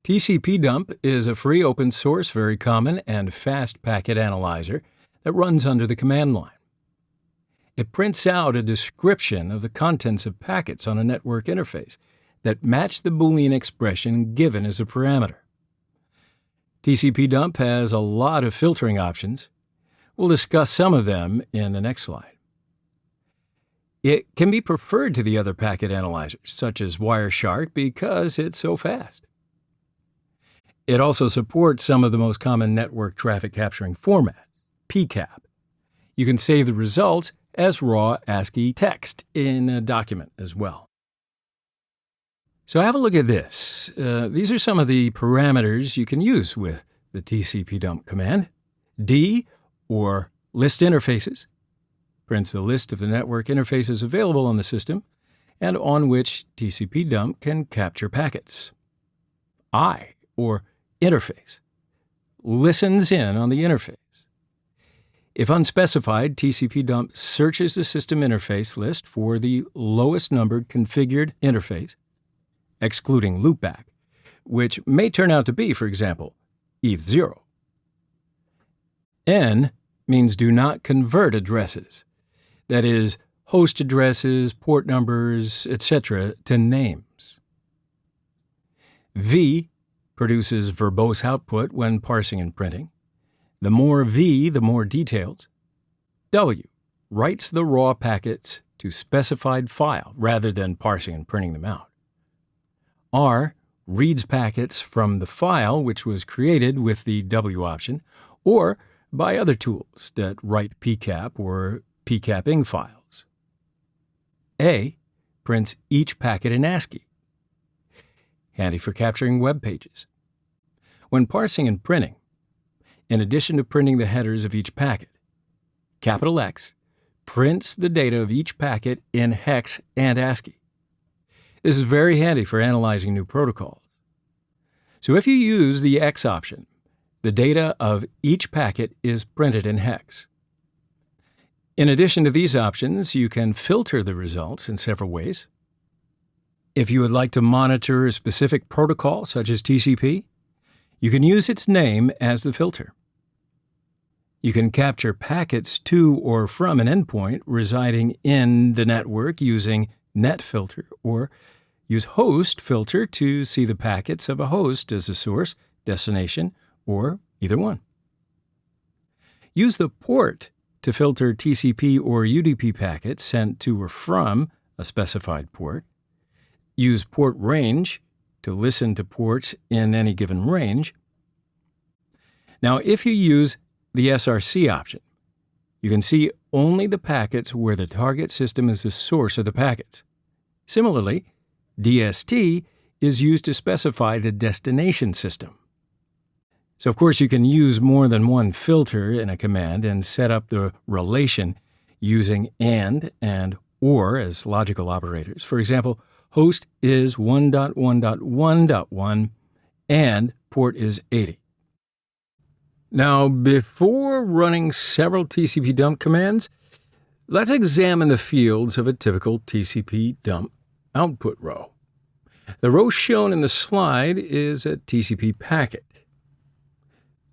TCPDump is a free open source, very common, and fast packet analyzer that runs under the command line. It prints out a description of the contents of packets on a network interface that match the Boolean expression given as a parameter. TCPDump has a lot of filtering options. We'll discuss some of them in the next slide. It can be preferred to the other packet analyzers, such as Wireshark, because it's so fast. It also supports some of the most common network traffic capturing format, PCAP. You can save the results as raw ASCII text in a document as well. So have a look at this. These are some of the parameters you can use with the TCPDump command. D, or list interfaces, prints the list of the network interfaces available on the system and on which TCPDump can capture packets. I, or interface, listens in on the interface. If unspecified, TCPDump searches the system interface list for the lowest numbered configured interface, excluding loopback, which may turn out to be, for example, ETH0. N means do not convert addresses, that is, host addresses, port numbers, etc., to names. V produces verbose output when parsing and printing. The more V, the more details. W writes the raw packets to specified file rather than parsing and printing them out. R reads packets from the file which was created with the W option or by other tools that write PCAP or PCAPing files. A prints each packet in ASCII, handy for capturing web pages. When parsing and printing, in addition to printing the headers of each packet, capital X prints the data of each packet in hex and ASCII. This is very handy for analyzing new protocols. So if you use the X option, the data of each packet is printed in hex. In addition to these options, you can filter the results in several ways. If you would like to monitor a specific protocol, such as TCP, you can use its name as the filter. You can capture packets to or from an endpoint residing in the network using net filter, or use host filter to see the packets of a host as a source, destination, or either one. Use the port to filter TCP or UDP packets sent to or from a specified port. Use port range to listen to ports in any given range. Now, if you use the SRC option, you can see only the packets where the target system is the source of the packets. Similarly, DST is used to specify the destination system. So, of course, you can use more than one filter in a command and set up the relation using and or as logical operators. For example, host is 1.1.1.1 and port is 80. Now, before running several TCPDump commands, let's examine the fields of a typical TCPDump output row. The row shown in the slide is a TCP packet.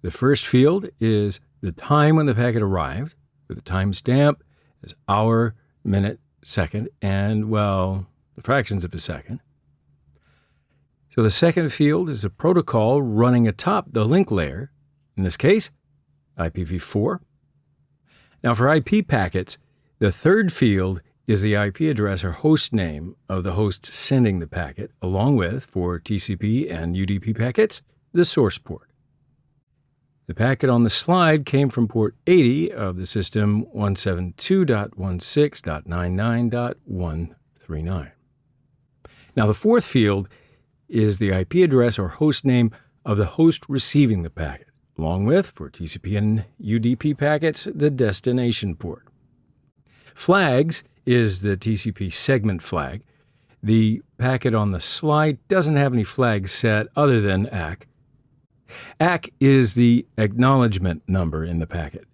The first field is the time when the packet arrived, with a timestamp as hour, minute, second, and, well, the fractions of a second. So the second field is a protocol running atop the link layer, in this case, IPv4. Now for IP packets, the third field is the IP address or host name of the host sending the packet, along with, for TCP and UDP packets, the source port. The packet on the slide came from port 80 of the system 172.16.99.139. Now the fourth field is the IP address or host name of the host receiving the packet, along with, for TCP and UDP packets, the destination port. Flags is the TCP segment flag. The packet on the slide doesn't have any flags set other than ACK. ACK is the acknowledgement number in the packet.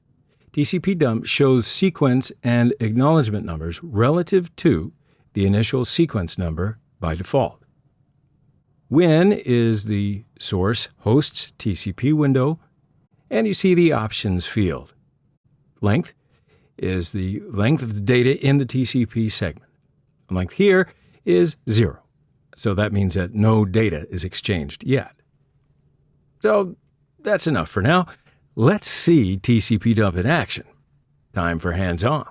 TCPDump shows sequence and acknowledgement numbers relative to the initial sequence number by default. Win is the source host's TCP window, and you see the options field. Length is the length of the data in the TCP segment. Length here is 0, so that means that no data is exchanged yet. So that's enough for now. Let's see TCPDump in action. Time for hands-on.